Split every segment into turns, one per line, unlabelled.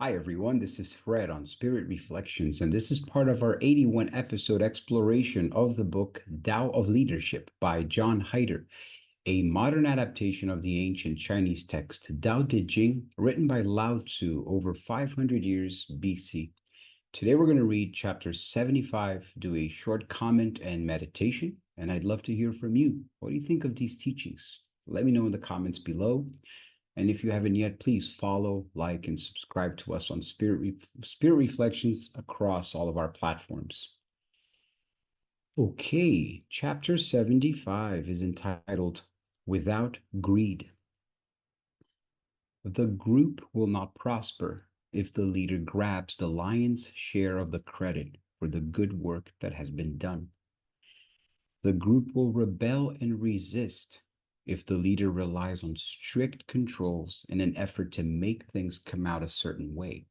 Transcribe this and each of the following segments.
Hi, everyone. This is Fred on Spirit Reflections, and this is part of our 81 episode exploration of the book Tao of Leadership by John Heider, a modern adaptation of the ancient Chinese text Tao Te Ching, written by Lao Tzu over 500 years BC. Today, we're going to read chapter 75, do a short comment and meditation, and I'd love to hear from you. What do you think of these teachings? Let me know in the comments below. And if you haven't yet, please follow, like, and subscribe to us on Spirit Reflections across all of our platforms. Okay, chapter 75 is entitled Without Greed. The group will not prosper if the leader grabs the lion's share of the credit for the good work that has been done. The group will rebel and resist if the leader relies on strict controls in an effort to make things come out a certain way.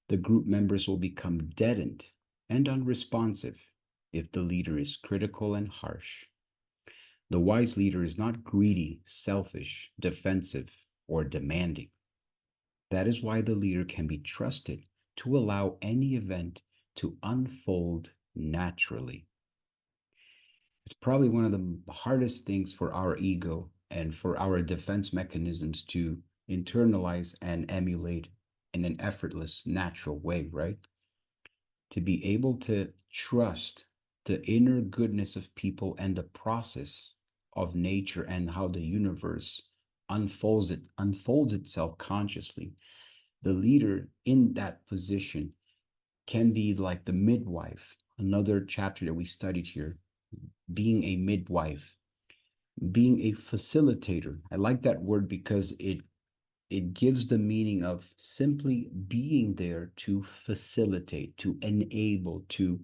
The group members will become deadened and unresponsive if the leader is critical and harsh. The wise leader is not greedy, selfish, defensive, or demanding. That is why the leader can be trusted to allow any event to unfold naturally. It's probably one of the hardest things for our ego and for our defense mechanisms to internalize and emulate in an effortless, natural way, right? To be able to trust the inner goodness of people and the process of nature and how the universe unfolds itself consciously. The leader in that position can be like the midwife, another chapter that we studied here, being a midwife, being a facilitator. I like that word because it gives the meaning of simply being there to facilitate, to enable, to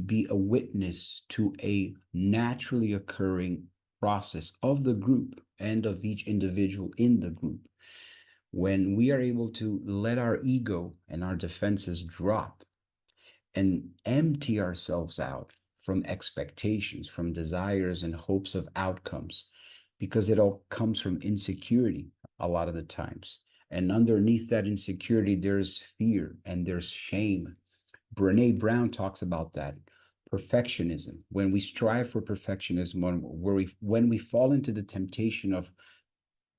be a witness to a naturally occurring process of the group and of each individual in the group. When we are able to let our ego and our defenses drop and empty ourselves out from expectations, from desires and hopes of outcomes, because it all comes from insecurity a lot of the times. And underneath that insecurity, there's fear and there's shame. Brene Brown talks about that. Perfectionism. When we strive for perfectionism, when we fall into the temptation of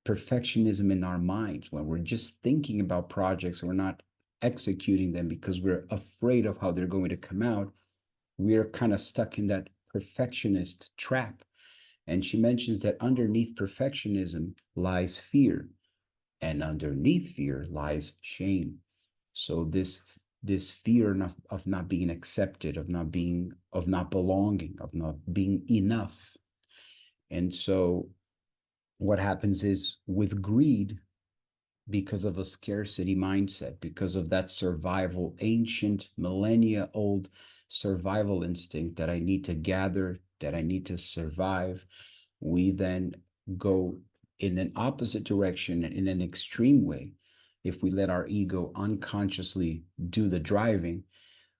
perfectionism in our minds, when we're just thinking about projects and we're not executing them because we're afraid of how they're going to come out, we're kind of stuck in that perfectionist trap. And she mentions that underneath perfectionism lies fear, and underneath fear lies shame. So this fear of not being accepted, of not belonging, of not being enough. And so what happens is with greed, because of a scarcity mindset, because of that survival, ancient, millennia old survival instinct that I need to gather, that I need to survive, we then go in an opposite direction, in an extreme way. If we let our ego unconsciously do the driving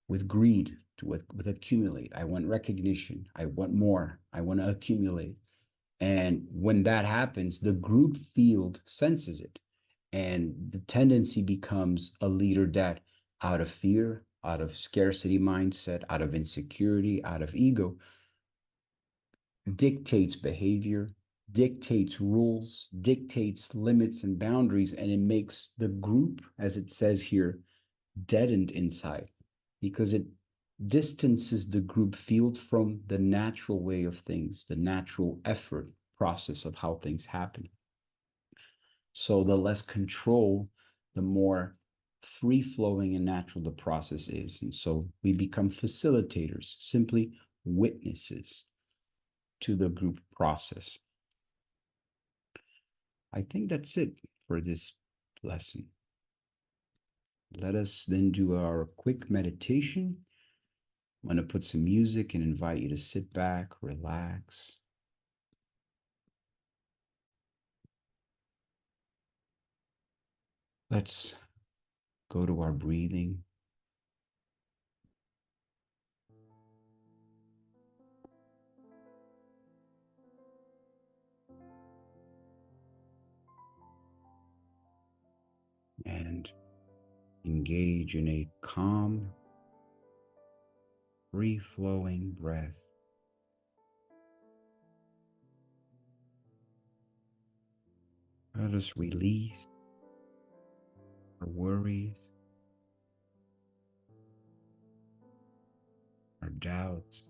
with greed, with accumulate. I want recognition. I want more. I want to accumulate. And when that happens, the group field senses it. And the tendency becomes a leader that, out of fear, out of scarcity mindset, out of insecurity, out of ego, dictates behavior, dictates rules, dictates limits and boundaries, and it makes the group, as it says here, deadened inside, because it distances the group field from the natural way of things, the natural effort process of how things happen. So the less control, the more free-flowing and natural the process is. And so we become facilitators, simply witnesses to the group process. I think that's it for this lesson. Let us then do our quick meditation. I'm going to put some music and invite you to sit back, relax. Let's go to our breathing. And Engage in a calm, free-flowing breath. Let us release our worries, our doubts,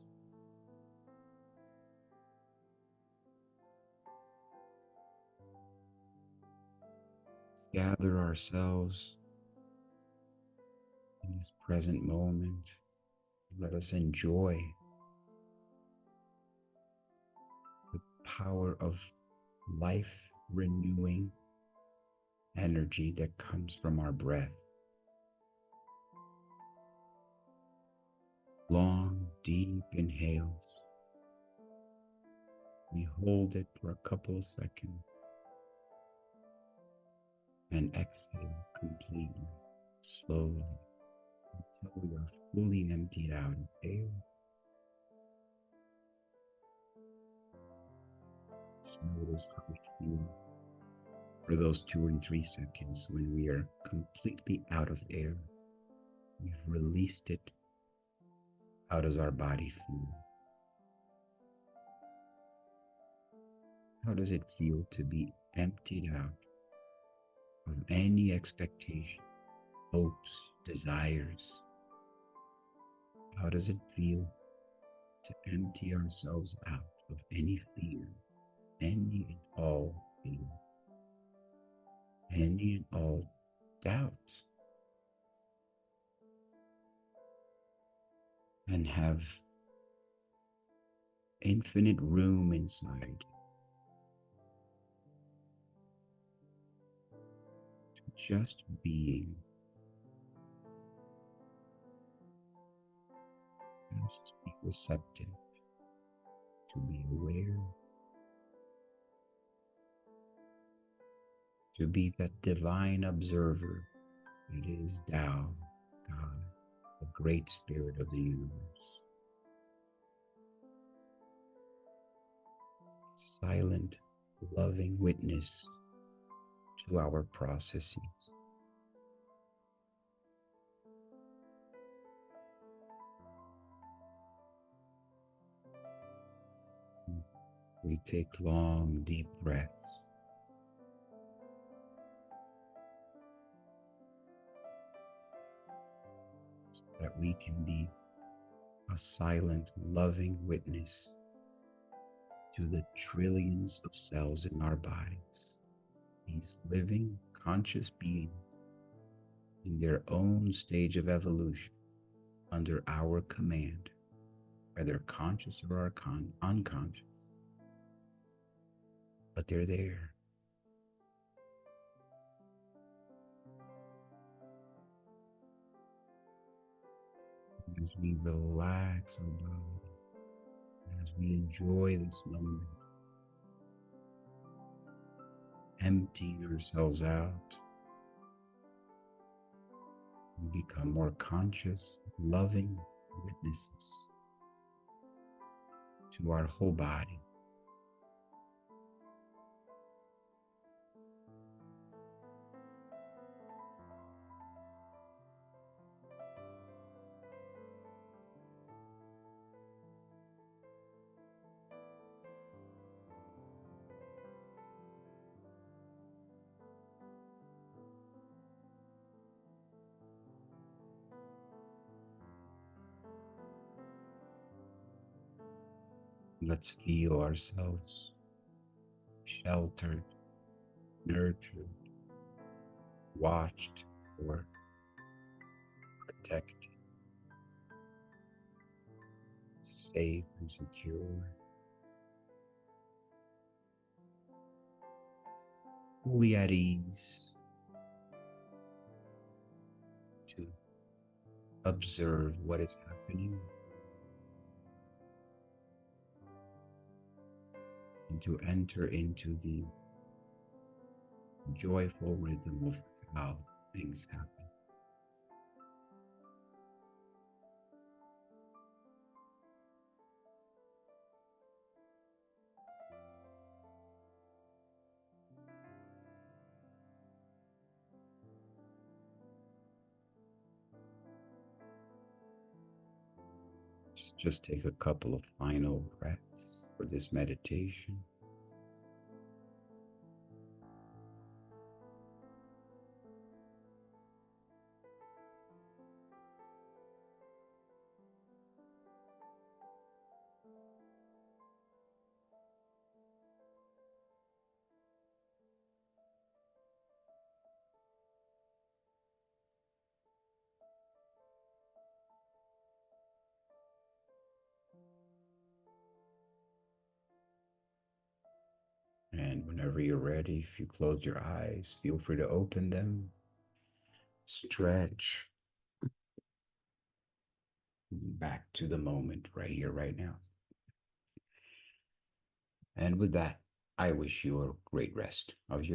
gather ourselves in this present moment. Let us enjoy the power of life renewing energy that comes from our breath. Long, deep inhales. We hold it for a couple of seconds and exhale completely, slowly, until we are fully emptied out of air. Just notice how we feel for those 2 and 3 seconds when we are completely out of air. We've released it. How does our body feel? How does it feel to be emptied out of any expectation, hopes, desires? How does it feel to empty ourselves out of any fear, any and all fear, any and all doubts, and have infinite room inside to just being, just be receptive, to be aware, to be that divine observer that is Tao, God, the great spirit of the universe. Silent, loving witness to our processes. We take long, deep breaths. So that we can be a silent, loving witness to the trillions of cells in our bodies, these living, conscious beings in their own stage of evolution under our command, whether conscious or unconscious, but they're there. As we relax our body, as we enjoy this moment, emptying ourselves out, we become more conscious, loving witnesses to our whole body. Let's feel ourselves sheltered, nurtured, watched, or protected, safe and secure, fully at ease to observe what is happening and to enter into the joyful rhythm of how things happen. Just take a couple of final breaths for this meditation. And whenever you're ready, if you close your eyes, feel free to open them, stretch back to the moment right here, right now. And with that, I wish you a great rest of your